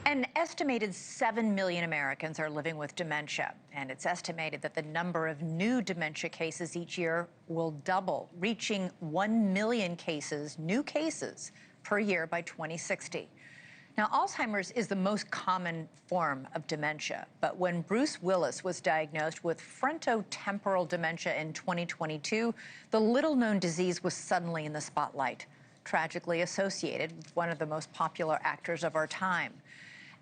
An estimated 7 million Americans are living with dementia, and it's estimated that the number of new dementia cases each year will double, reaching 1 million cases, new cases, per year by 2060. Now, Alzheimer's is the most common form of dementia, but when Bruce Willis was diagnosed with frontotemporal dementia in 2022, the little-known disease was suddenly in the spotlight, tragically associated with one of the most popular actors of our time.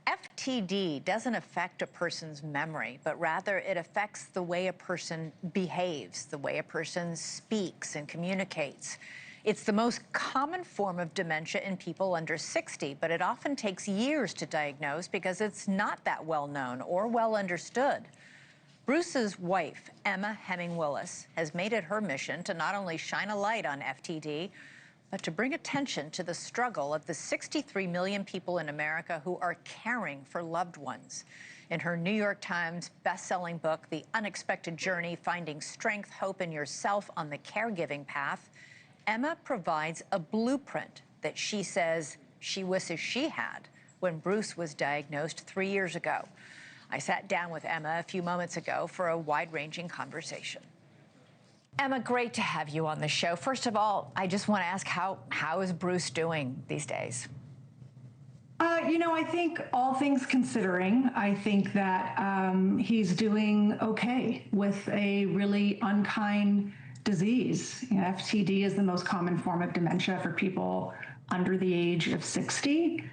FTD doesn't affect a person's memory, but rather it affects the way a person behaves, the way a person speaks and communicates. It's the most common form of dementia in people under 60, but it often takes years to diagnose because it's not that well known or well understood. Bruce's wife, Emma Heming Willis, has made it her mission to not only shine a light on FTD, but to bring attention to the struggle of the 63 million people in America who are caring for loved ones. In her New York Times best-selling book, The Unexpected Journey, Finding Strength, Hope, and Yourself on the Caregiving Path, Emma provides a blueprint that she says she wishes she had when Bruce was diagnosed 3 years ago. I sat down with Emma a few moments ago for a wide-ranging conversation. Emma, great to have you on the show. First of all, I just want to ask, how is Bruce doing these days? I think all things considering, I think that he's doing okay with a really unkind disease. FTD is the most common form of dementia for people under the age of 60.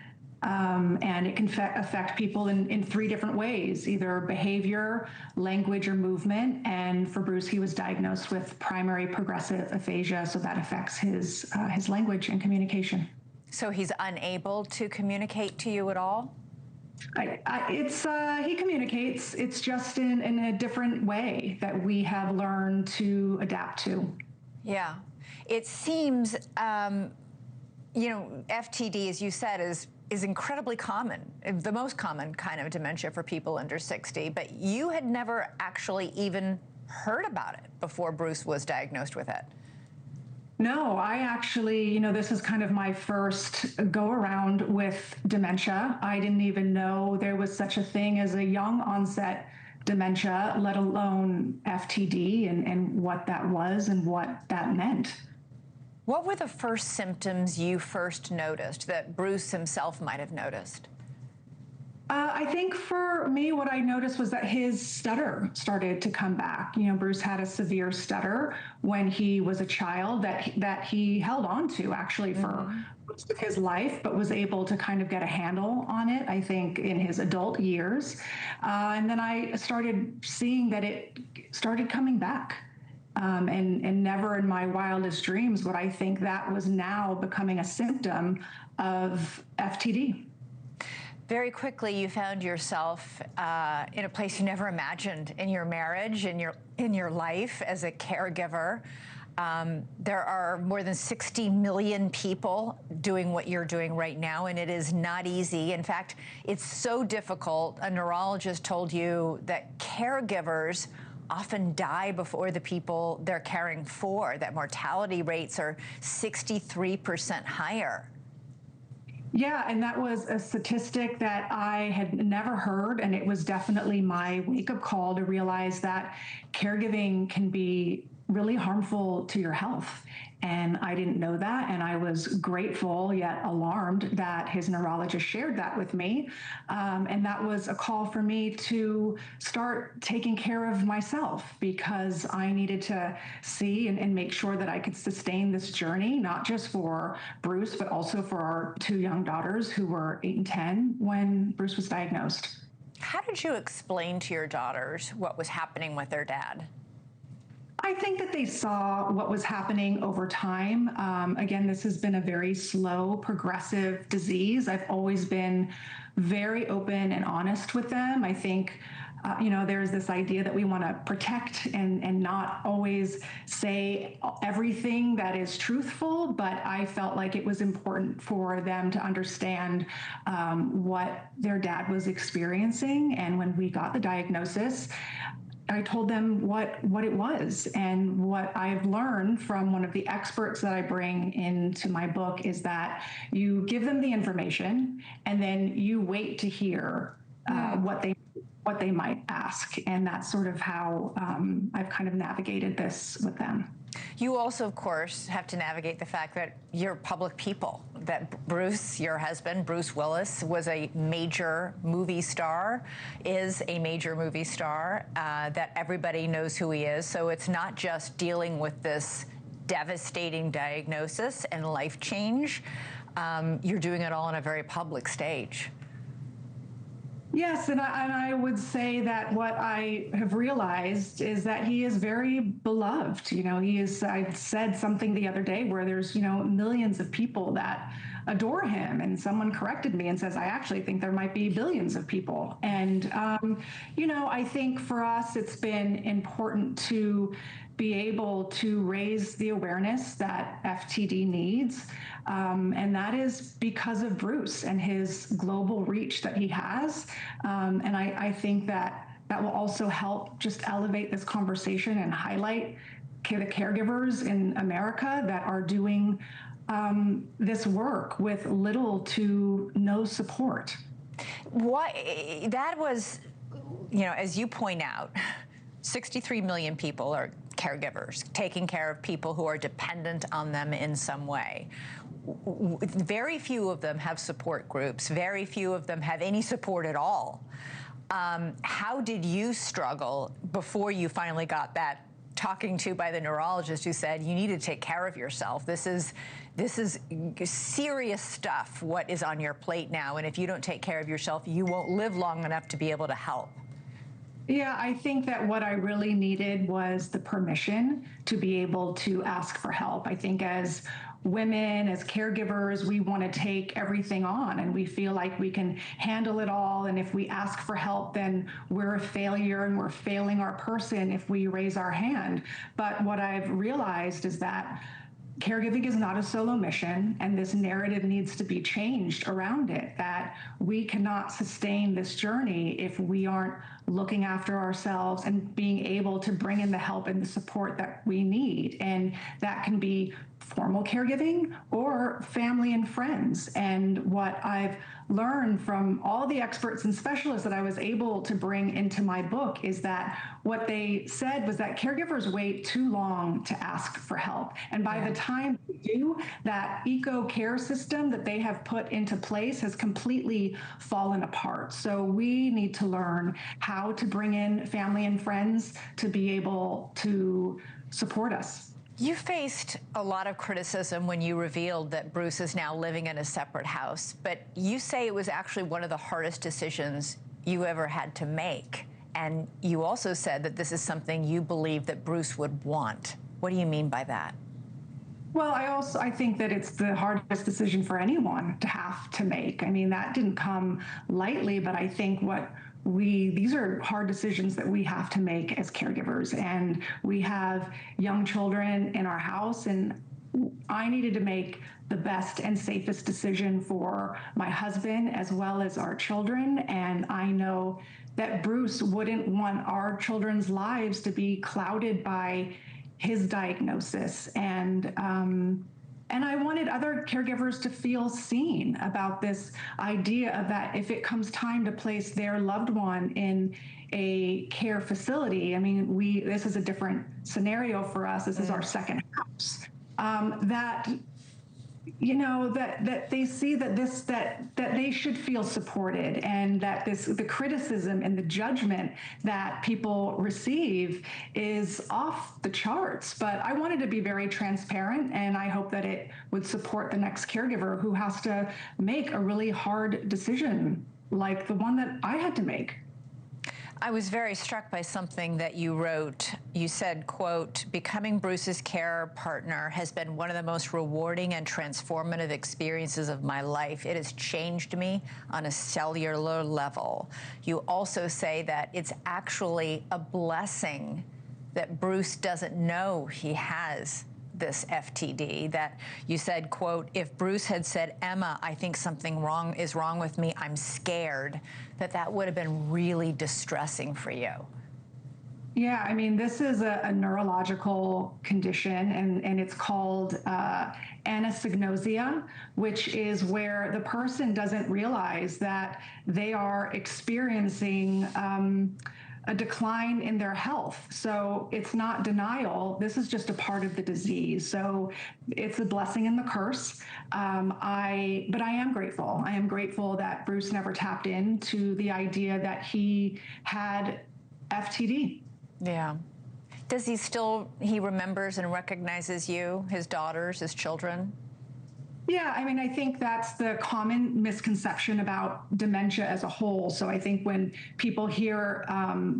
And it can affect people in three different ways, either behavior, language, or movement. And for Bruce, he was diagnosed with primary progressive aphasia, so that affects his language and communication. So he's unable to communicate to you at all? He communicates. It's just in a different way that we have learned to adapt to. Yeah. It seems, FTD, as you said, is incredibly common, the most common kind of dementia for people under 60, but you had never actually even heard about it before Bruce was diagnosed with it. No, I actually, this is kind of my first go around with dementia. I didn't even know there was such a thing as a young onset dementia, let alone FTD and what that was and what that meant. What were the first symptoms you first noticed that Bruce himself might have noticed? I think for me, what I noticed was that his stutter started to come back. Bruce had a severe stutter when he was a child that he held on to actually for most of his life, but was able to kind of get a handle on it, I think, in his adult years. And then I started seeing that it started coming back. And never in my wildest dreams would I think that was now becoming a symptom of FTD. Very quickly, you found yourself in a place you never imagined in your marriage, in your life as a caregiver. There are more than 60 million people doing what you're doing right now, and it is not easy. In fact, it's so difficult. A neurologist told you that caregivers often die before the people they're caring for, that mortality rates are 63% higher. Yeah, and that was a statistic that I had never heard, and it was definitely my wake-up call to realize that caregiving can be really harmful to your health. And I didn't know that, and I was grateful yet alarmed that his neurologist shared that with me. And that was a call for me to start taking care of myself, because I needed to see and make sure that I could sustain this journey, not just for Bruce, but also for our two young daughters who were 8 and 10 when Bruce was diagnosed. How did you explain to your daughters what was happening with their dad? I think that they saw what was happening over time. Again, this has been a very slow, progressive disease. I've always been very open and honest with them. I think, there's this idea that we want to protect and not always say everything that is truthful, but I felt like it was important for them to understand what their dad was experiencing. And when we got the diagnosis, I told them what it was. And what I've learned from one of the experts that I bring into my book is that you give them the information and then you wait to hear what they might ask. And that's sort of how I've kind of navigated this with them. You also, of course, have to navigate the fact that you're public people, that Bruce, your husband, Bruce Willis, was a major movie star, is a major movie star, that everybody knows who he is. So it's not just dealing with this devastating diagnosis and life change. You're doing it all on a very public stage. Yes, and I would say that what I have realized is that he is very beloved. You know, he is, I said something the other day where there's, you know, millions of people that adore him. And someone corrected me and says, I actually think there might be billions of people. And, you know, I think for us, it's been important to be able to raise the awareness that FTD needs. And that is because of Bruce and his global reach that he has. And I think that will also help just elevate this conversation and highlight the caregivers in America that are doing this work with little to no support. That was, you know, as you point out, 63 million people are caregivers, taking care of people who are dependent on them in some way. Very few of them have support groups. Very few of them have any support at all. How did you struggle before you finally got that talking to by the neurologist who said, you need to take care of yourself? This is serious stuff, what is on your plate now. And if you don't take care of yourself, you won't live long enough to be able to help. Yeah, I think that what I really needed was the permission to be able to ask for help. I think as women, as caregivers, we want to take everything on and we feel like we can handle it all. And if we ask for help, then we're a failure and we're failing our person if we raise our hand. But what I've realized is that caregiving is not a solo mission, and this narrative needs to be changed around it, that we cannot sustain this journey if we aren't looking after ourselves and being able to bring in the help and the support that we need. And that can be formal caregiving or family and friends. And what I've learned from all the experts and specialists that I was able to bring into my book is that what they said was that caregivers wait too long to ask for help. And by the time they do, that eco care system that they have put into place has completely fallen apart. So we need to learn how to bring in family and friends to be able to support us. You faced a lot of criticism when you revealed that Bruce is now living in a separate house, but you say it was actually one of the hardest decisions you ever had to make. And you also said that this is something you believe that Bruce would want. What do you mean by that? Well, I think that it's the hardest decision for anyone to have to make. I mean, that didn't come lightly, but I think these are hard decisions that we have to make as caregivers. And we have young children in our house, and I needed to make the best and safest decision for my husband as well as our children. And I know that Bruce wouldn't want our children's lives to be clouded by his diagnosis. And I wanted other caregivers to feel seen about this idea of that if it comes time to place their loved one in a care facility, I mean, this is a different scenario for us. This is our second house. That you know, that they see that that they should feel supported, and that the criticism and the judgment that people receive is off the charts. But I wanted to be very transparent, and I hope that it would support the next caregiver who has to make a really hard decision like the one that I had to make. I was very struck by something that you wrote. You said, quote, "Becoming Bruce's care partner has been one of the most rewarding and transformative experiences of my life. It has changed me on a cellular level." You also say that it's actually a blessing that Bruce doesn't know he has this FTD, that you said, quote, "If Bruce had said, 'Emma, I think something is wrong with me, I'm scared,' that would have been really distressing for you." Yeah, I mean, this is a neurological condition, and it's called anosognosia, which is where the person doesn't realize that they are experiencing a decline in their health. So it's not denial. This is just a part of the disease. So it's a blessing and the curse. But I am grateful. I am grateful that Bruce never tapped into the idea that he had FTD. Yeah. Does he remembers and recognizes you, his daughters, his children? Yeah, I mean, I think that's the common misconception about dementia as a whole. So I think when people hear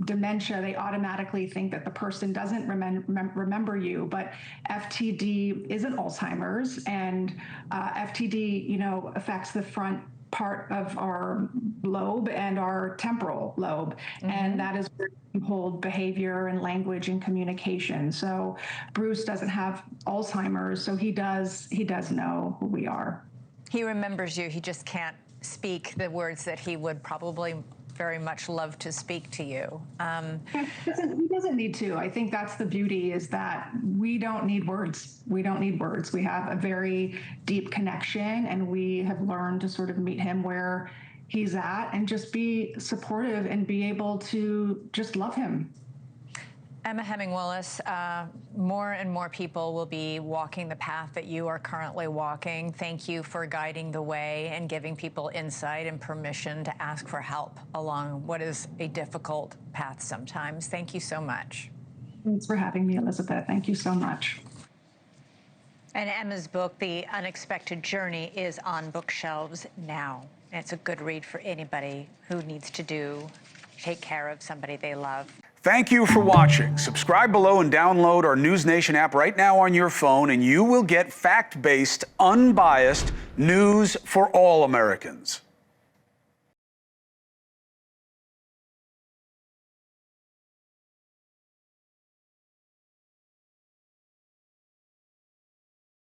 dementia, they automatically think that the person doesn't remember you. But FTD isn't Alzheimer's, and FTD, affects the front part of our lobe and our temporal lobe, and that is where you hold behavior and language and communication. So Bruce doesn't have Alzheimer's, so he does know who we are. He remembers you, he just can't speak the words that he would probably very much love to speak to you. He doesn't need to. I think that's the beauty, is that we don't need words. We don't need words. We have a very deep connection, and we have learned to sort of meet him where he's at and just be supportive and be able to just love him. Emma Heming Willis, more and more people will be walking the path that you are currently walking. Thank you for guiding the way and giving people insight and permission to ask for help along what is a difficult path sometimes. Thank you so much. Thanks for having me, Elizabeth. Thank you so much. And Emma's book, The Unexpected Journey, is on bookshelves now. It's a good read for anybody who needs to take care of somebody they love. Thank you for watching. Subscribe below and download our NewsNation app right now on your phone, and you will get fact-based, unbiased news for all Americans.